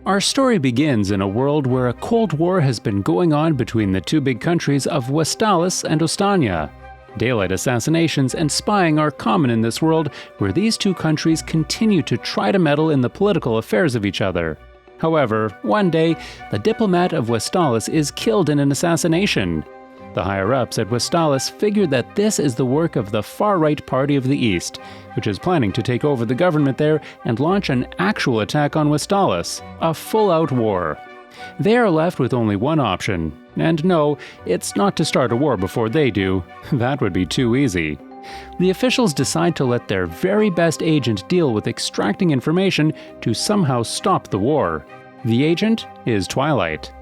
Our story begins in a world where a Cold War has been going on between the two big countries of Westalis and Ostania. Daylight assassinations and spying are common in this world where these two countries continue to try to meddle in the political affairs of each other. However, one day, the diplomat of Westalis is killed in an assassination. The higher-ups at Westalis figure that this is the work of the far-right party of the East, which is planning to take over the government there and launch an actual attack on Westalis, a full-out war. They are left with only one option, and no, it's not to start a war before they do. That would be too easy. The officials decide to let their very best agent deal with extracting information to somehow stop the war. The agent is Twilight.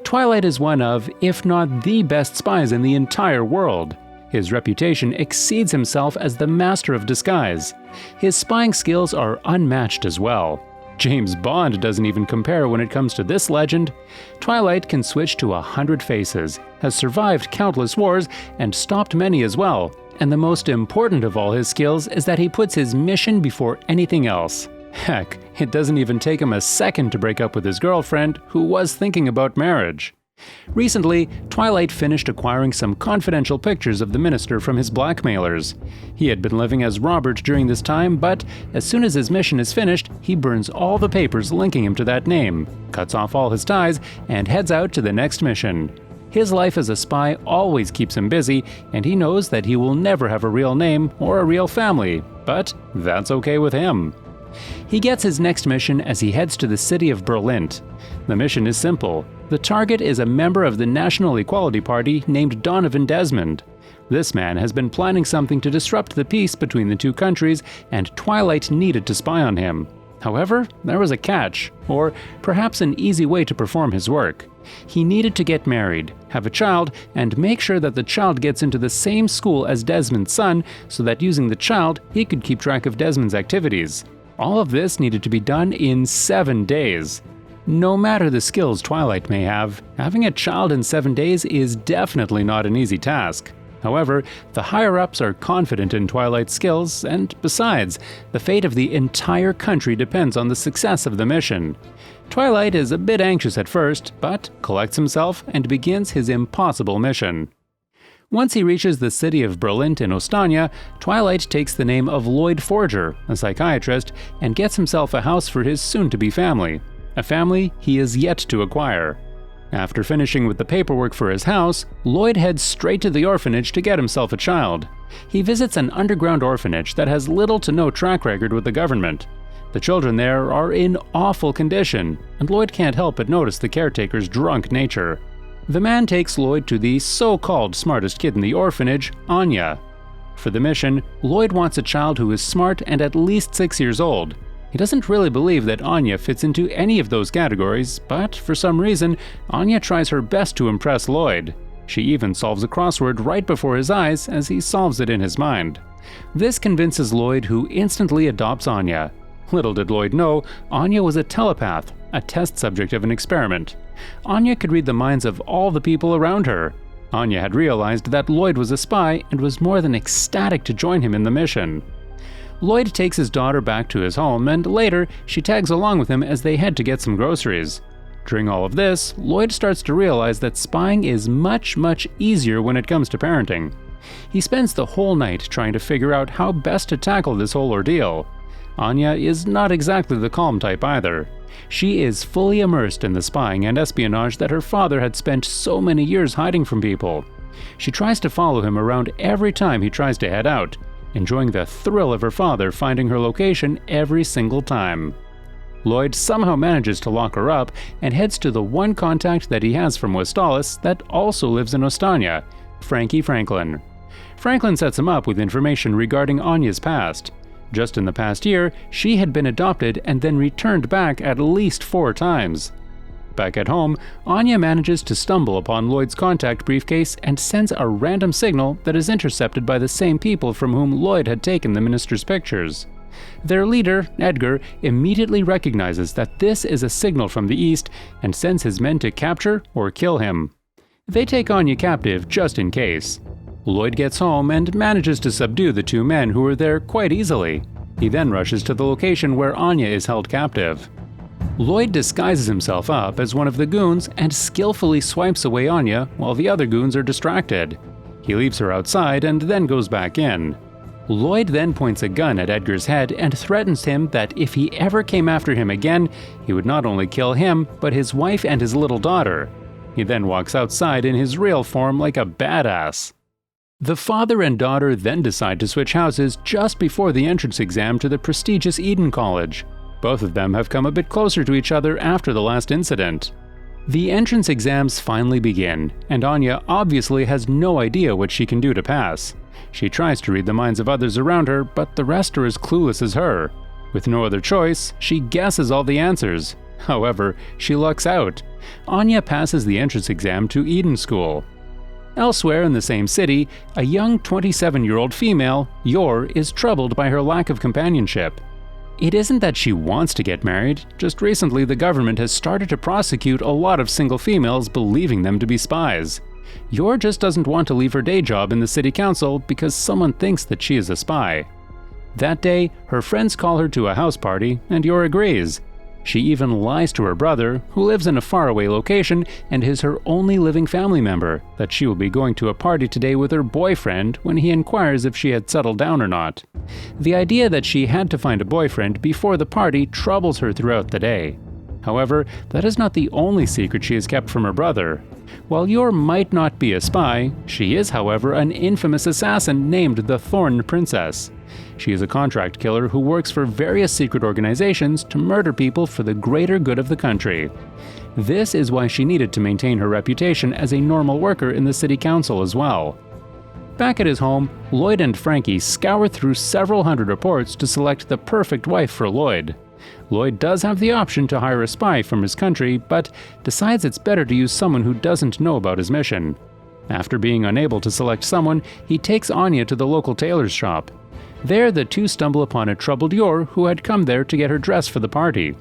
Twilight is one of, if not the best spies in the entire world. His reputation exceeds himself as the master of disguise. His spying skills are unmatched as well. James Bond doesn't even compare when it comes to this legend. Twilight can switch to 100 faces, has survived countless wars, and stopped many as well. And the most important of all his skills is that he puts his mission before anything else. Heck, it doesn't even take him a second to break up with his girlfriend, who was thinking about marriage. Recently, Twilight finished acquiring some confidential pictures of the minister from his blackmailers. He had been living as Robert during this time, but as soon as his mission is finished, he burns all the papers linking him to that name, cuts off all his ties, and heads out to the next mission. His life as a spy always keeps him busy, and he knows that he will never have a real name or a real family, but that's okay with him. He gets his next mission as he heads to the city of Berlin. The mission is simple. The target is a member of the National Equality Party named Donovan Desmond. This man has been planning something to disrupt the peace between the two countries, and Twilight needed to spy on him. However, there was a catch, or perhaps an easy way to perform his work. He needed to get married, have a child, and make sure that the child gets into the same school as Desmond's son so that using the child, he could keep track of Desmond's activities. All of this needed to be done in 7 days. No matter the skills Twilight may have, having a child in 7 days is definitely not an easy task. However, the higher-ups are confident in Twilight's skills, and besides, the fate of the entire country depends on the success of the mission. Twilight is a bit anxious at first, but collects himself and begins his impossible mission. Once he reaches the city of Berlin in Ostania, Twilight takes the name of Lloyd Forger, a psychiatrist, and gets himself a house for his soon-to-be family. A family he is yet to acquire. After finishing with the paperwork for his house, Lloyd heads straight to the orphanage to get himself a child. He visits an underground orphanage that has little to no track record with the government. The children there are in awful condition, and Lloyd can't help but notice the caretaker's drunk nature. The man takes Lloyd to the so-called smartest kid in the orphanage, Anya. For the mission, Lloyd wants a child who is smart and at least 6 years old. He doesn't really believe that Anya fits into any of those categories, but for some reason, Anya tries her best to impress Lloyd. She even solves a crossword right before his eyes as he solves it in his mind. This convinces Lloyd, who instantly adopts Anya. Little did Lloyd know, Anya was a telepath, a test subject of an experiment. Anya could read the minds of all the people around her. Anya had realized that Lloyd was a spy and was more than ecstatic to join him in the mission. Lloyd takes his daughter back to his home, and later she tags along with him as they head to get some groceries. During all of this, Lloyd starts to realize that spying is much easier when it comes to parenting. He spends the whole night trying to figure out how best to tackle this whole ordeal. Anya is not exactly the calm type either. She is fully immersed in the spying and espionage that her father had spent so many years hiding from people. She tries to follow him around every time he tries to head out, enjoying the thrill of her father finding her location every single time. Lloyd somehow manages to lock her up and heads to the one contact that he has from Westalis that also lives in Ostania, Frankie Franklin. Franklin sets him up with information regarding Anya's past. Just in the past year, she had been adopted and then returned back at least 4 times. Back at home, Anya manages to stumble upon Lloyd's contact briefcase and sends a random signal that is intercepted by the same people from whom Lloyd had taken the minister's pictures. Their leader, Edgar, immediately recognizes that this is a signal from the east and sends his men to capture or kill him. They take Anya captive just in case. Lloyd gets home and manages to subdue the 2 men who are there quite easily. He then rushes to the location where Anya is held captive. Lloyd disguises himself up as one of the goons and skillfully swipes away Anya while the other goons are distracted. He leaves her outside and then goes back in. Lloyd then points a gun at Edgar's head and threatens him that if he ever came after him again, he would not only kill him, but his wife and his little daughter. He then walks outside in his real form like a badass. The father and daughter then decide to switch houses just before the entrance exam to the prestigious Eden College. Both of them have come a bit closer to each other after the last incident. The entrance exams finally begin, and Anya obviously has no idea what she can do to pass. She tries to read the minds of others around her, but the rest are as clueless as her. With no other choice, she guesses all the answers. However, she lucks out. Anya passes the entrance exam to Eden School. Elsewhere in the same city, a young 27-year-old female, Yor, is troubled by her lack of companionship. It isn't that she wants to get married, just recently the government has started to prosecute a lot of single females believing them to be spies. Yor just doesn't want to leave her day job in the city council because someone thinks that she is a spy. That day, her friends call her to a house party, and Yor agrees. She even lies to her brother, who lives in a faraway location and is her only living family member, that she will be going to a party today with her boyfriend when he inquires if she had settled down or not. The idea that she had to find a boyfriend before the party troubles her throughout the day. However, that is not the only secret she has kept from her brother. While Yor might not be a spy, she is, however, an infamous assassin named the Thorn Princess. She is a contract killer who works for various secret organizations to murder people for the greater good of the country. This is why she needed to maintain her reputation as a normal worker in the city council as well. Back at his home, Lloyd and Frankie scour through several hundred reports to select the perfect wife for Lloyd. Lloyd does have the option to hire a spy from his country, but decides it's better to use someone who doesn't know about his mission. After being unable to select someone, he takes Anya to the local tailor's shop. There, the two stumble upon a troubled Yor who had come there to get her dressed for the party.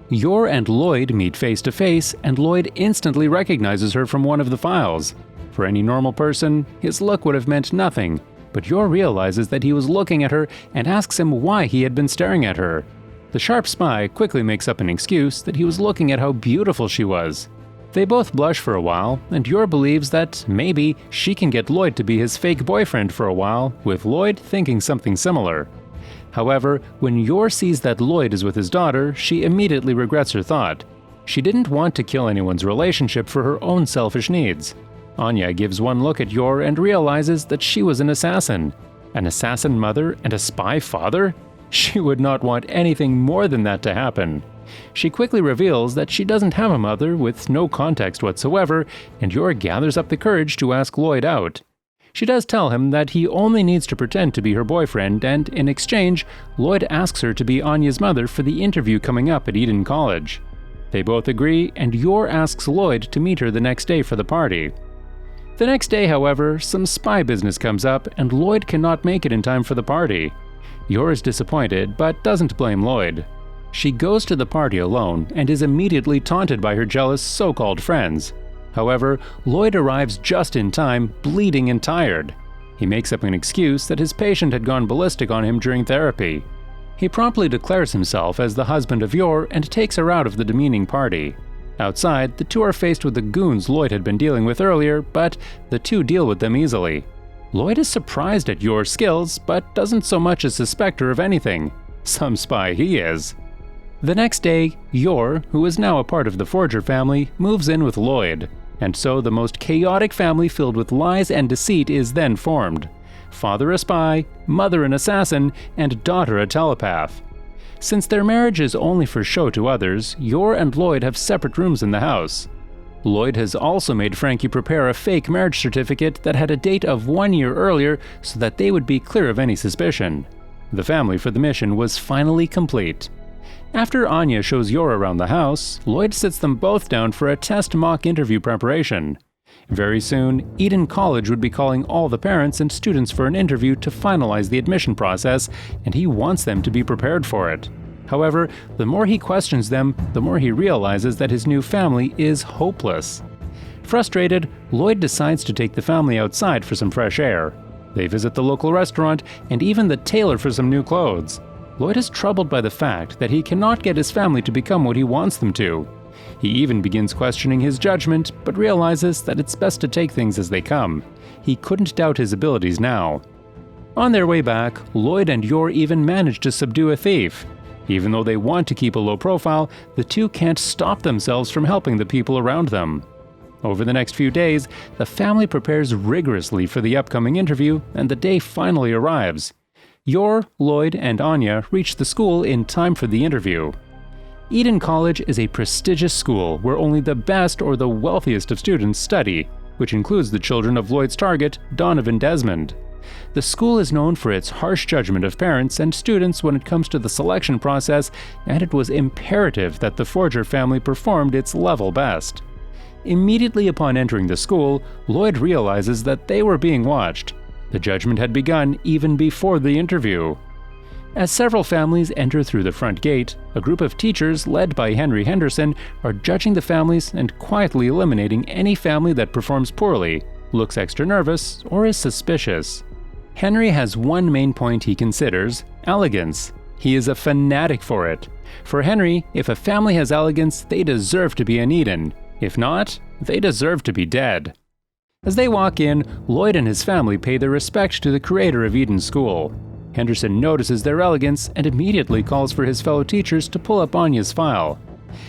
Yor and Lloyd meet face to face, and Lloyd instantly recognizes her from one of the files. For any normal person, his look would have meant nothing, but Yor realizes that he was looking at her and asks him why he had been staring at her. The sharp spy quickly makes up an excuse that he was looking at how beautiful she was. They both blush for a while, and Yor believes that maybe she can get Lloyd to be his fake boyfriend for a while, with Lloyd thinking something similar. However, when Yor sees that Lloyd is with his daughter, she immediately regrets her thought. She didn't want to kill anyone's relationship for her own selfish needs. Anya gives one look at Yor and realizes that she was an assassin. An assassin mother and a spy father? She would not want anything more than that to happen. She quickly reveals that she doesn't have a mother with no context whatsoever, and Yor gathers up the courage to ask Lloyd out. She does tell him that he only needs to pretend to be her boyfriend, and in exchange, Lloyd asks her to be Anya's mother for the interview coming up at Eden College. They both agree, and Yor asks Lloyd to meet her the next day for the party. The next day, however, some spy business comes up, and Lloyd cannot make it in time for the party. Yor is disappointed, but doesn't blame Lloyd. She goes to the party alone and is immediately taunted by her jealous so-called friends. However, Lloyd arrives just in time, bleeding and tired. He makes up an excuse that his patient had gone ballistic on him during therapy. He promptly declares himself as the husband of Yor and takes her out of the demeaning party. Outside, the two are faced with the goons Lloyd had been dealing with earlier, but the two deal with them easily. Lloyd is surprised at Yor's skills, but doesn't so much as suspect her of anything. Some spy he is. The next day, Yor, who is now a part of the Forger family, moves in with Lloyd. And so the most chaotic family filled with lies and deceit is then formed. Father a spy, mother an assassin, and daughter a telepath. Since their marriage is only for show to others, Yor and Lloyd have separate rooms in the house. Lloyd has also made Frankie prepare a fake marriage certificate that had a date of 1 year earlier so that they would be clear of any suspicion. The family for the mission was finally complete. After Anya shows Yor around the house, Lloyd sits them both down for a test mock interview preparation. Very soon, Eden College would be calling all the parents and students for an interview to finalize the admission process, and he wants them to be prepared for it. However, the more he questions them, the more he realizes that his new family is hopeless. Frustrated, Lloyd decides to take the family outside for some fresh air. They visit the local restaurant and even the tailor for some new clothes. Lloyd is troubled by the fact that he cannot get his family to become what he wants them to. He even begins questioning his judgment, but realizes that it's best to take things as they come. He couldn't doubt his abilities now. On their way back, Lloyd and Yor even manage to subdue a thief. Even though they want to keep a low profile, the two can't stop themselves from helping the people around them. Over the next few days, the family prepares rigorously for the upcoming interview, and the day finally arrives. Yor, Lloyd, and Anya reach the school in time for the interview. Eden College is a prestigious school where only the best or the wealthiest of students study, which includes the children of Lloyd's target, Donovan Desmond. The school is known for its harsh judgment of parents and students when it comes to the selection process, and it was imperative that the Forger family performed its level best. Immediately upon entering the school, Lloyd realizes that they were being watched. The judgment had begun even before the interview. As several families enter through the front gate, a group of teachers led by Henry Henderson are judging the families and quietly eliminating any family that performs poorly, looks extra nervous, or is suspicious. Henry has one main point he considers: elegance. He is a fanatic for it. For Henry, if a family has elegance, they deserve to be an Eden. If not, they deserve to be dead. As they walk in, Lloyd and his family pay their respect to the creator of Eden School. Henderson notices their elegance and immediately calls for his fellow teachers to pull up Anya's file.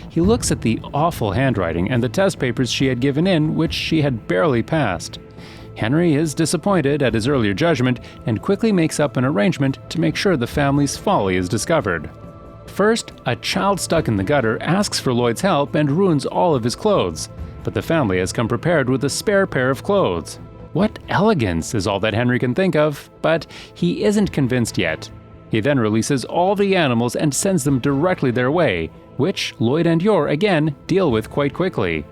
He looks at the awful handwriting and the test papers she had given in, which she had barely passed. Henry is disappointed at his earlier judgment and quickly makes up an arrangement to make sure the family's folly is discovered. First, a child stuck in the gutter asks for Lloyd's help and ruins all of his clothes, but the family has come prepared with a spare pair of clothes. What elegance is all that Henry can think of, but he isn't convinced yet. He then releases all the animals and sends them directly their way, which Lloyd and Yor again deal with quite quickly.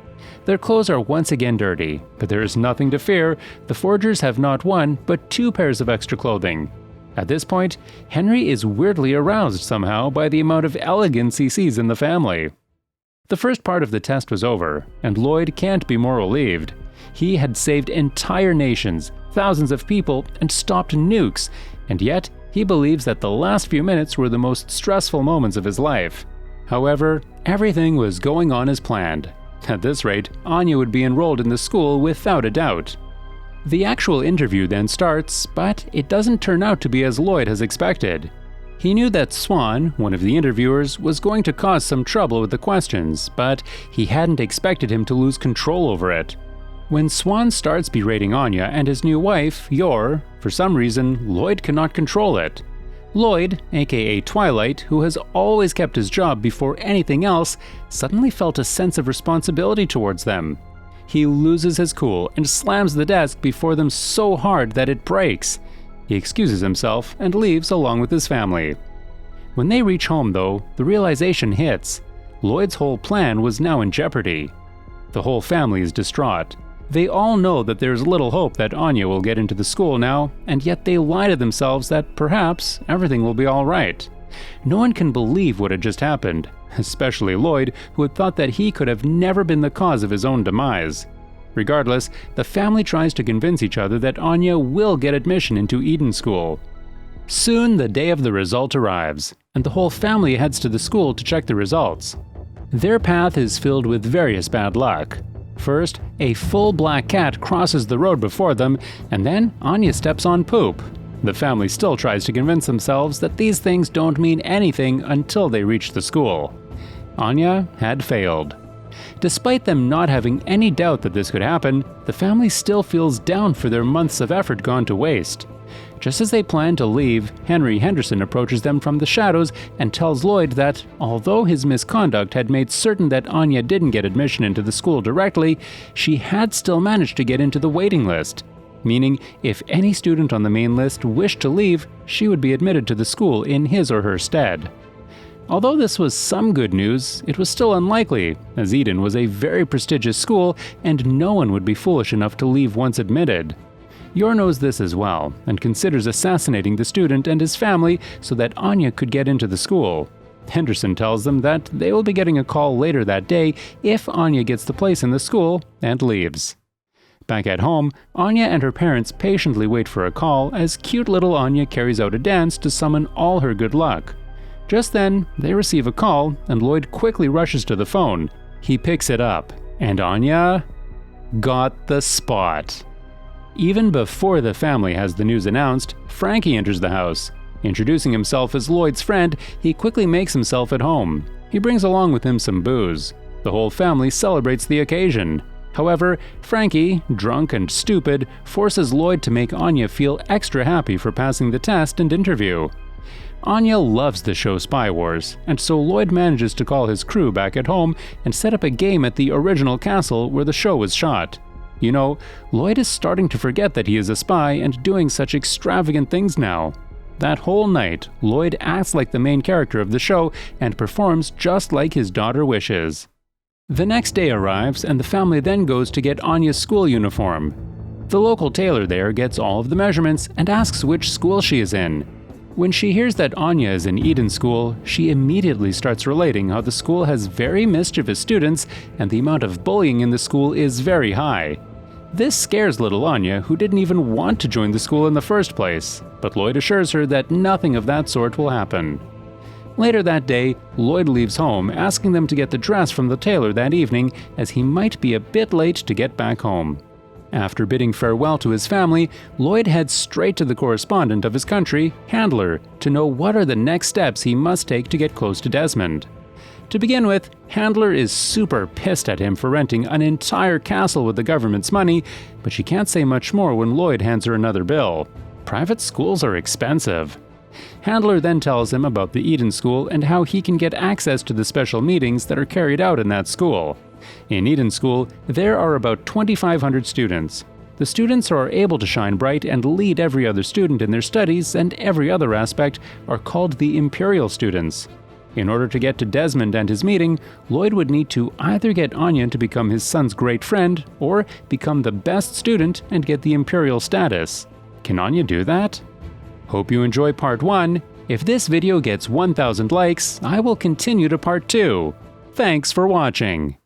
Their clothes are once again dirty, but there is nothing to fear. The Forgers have not one, but 2 pairs of extra clothing. At this point, Henry is weirdly aroused somehow by the amount of elegance he sees in the family. The first part of the test was over, and Lloyd can't be more relieved. He had saved entire nations, thousands of people, and stopped nukes, and yet he believes that the last few minutes were the most stressful moments of his life. However, everything was going on as planned. At this rate, Anya would be enrolled in the school without a doubt. The actual interview then starts, but it doesn't turn out to be as Lloyd has expected. He knew that Swan, one of the interviewers, was going to cause some trouble with the questions, but he hadn't expected him to lose control over it. When Swan starts berating Anya and his new wife, Yor, for some reason, Lloyd cannot control it. Lloyd, aka Twilight, who has always kept his job before anything else, suddenly felt a sense of responsibility towards them. He loses his cool and slams the desk before them so hard that it breaks. He excuses himself and leaves along with his family. When they reach home, though, the realization hits. Lloyd's whole plan was now in jeopardy. The whole family is distraught. They all know that there's little hope that Anya will get into the school now, and yet they lie to themselves that perhaps everything will be all right. No one can believe what had just happened, especially Lloyd, who had thought that he could have never been the cause of his own demise. Regardless, the family tries to convince each other that Anya will get admission into Eden School. Soon the day of the result arrives, and the whole family heads to the school to check the results. Their path is filled with various bad luck. First, a full black cat crosses the road before them, and then Anya steps on poop. The family still tries to convince themselves that these things don't mean anything until they reach the school. Anya had failed. Despite them not having any doubt that this could happen, the family still feels down for their months of effort gone to waste. Just as they plan to leave, Henry Henderson approaches them from the shadows and tells Lloyd that, although his misconduct had made certain that Anya didn't get admission into the school directly, she had still managed to get into the waiting list. Meaning, if any student on the main list wished to leave, she would be admitted to the school in his or her stead. Although this was some good news, it was still unlikely, as Eden was a very prestigious school and no one would be foolish enough to leave once admitted. Yor knows this as well, and considers assassinating the student and his family so that Anya could get into the school. Henderson tells them that they will be getting a call later that day if Anya gets the place in the school and leaves. Back at home, Anya and her parents patiently wait for a call as cute little Anya carries out a dance to summon all her good luck, Just then, they receive a call, and Lloyd quickly rushes to the phone. He picks it up, and Anya got the spot. Even before the family has the news announced, Frankie enters the house. Introducing himself as Lloyd's friend, he quickly makes himself at home. He brings along with him some booze. The whole family celebrates the occasion. However, Frankie, drunk and stupid, forces Lloyd to make Anya feel extra happy for passing the test and interview. Anya loves the show Spy Wars, and so Lloyd manages to call his crew back at home and set up a game at the original castle where the show was shot. You know, Lloyd is starting to forget that he is a spy and doing such extravagant things now. That whole night, Lloyd acts like the main character of the show and performs just like his daughter wishes. The next day arrives, and the family then goes to get Anya's school uniform. The local tailor there gets all of the measurements and asks which school she is in. When she hears that Anya is in Eden School, she immediately starts relating how the school has very mischievous students and the amount of bullying in the school is very high. This scares little Anya, who didn't even want to join the school in the first place, but Lloyd assures her that nothing of that sort will happen. Later that day, Lloyd leaves home, asking them to get the dress from the tailor that evening, as he might be a bit late to get back home. After bidding farewell to his family, Lloyd heads straight to the correspondent of his country, Handler, to know what are the next steps he must take to get close to Desmond. To begin with, Handler is super pissed at him for renting an entire castle with the government's money, but she can't say much more when Lloyd hands her another bill. Private schools are expensive. Handler then tells him about the Eden School and how he can get access to the special meetings that are carried out in that school. In Eden School, there are about 2,500 students. The students who are able to shine bright and lead every other student in their studies and every other aspect are called the Imperial students. In order to get to Desmond and his meeting, Lloyd would need to either get Anya to become his son's great friend or become the best student and get the Imperial status. Can Anya do that? Hope you enjoy part 1. If this video gets 1,000 likes, I will continue to part 2. Thanks for watching.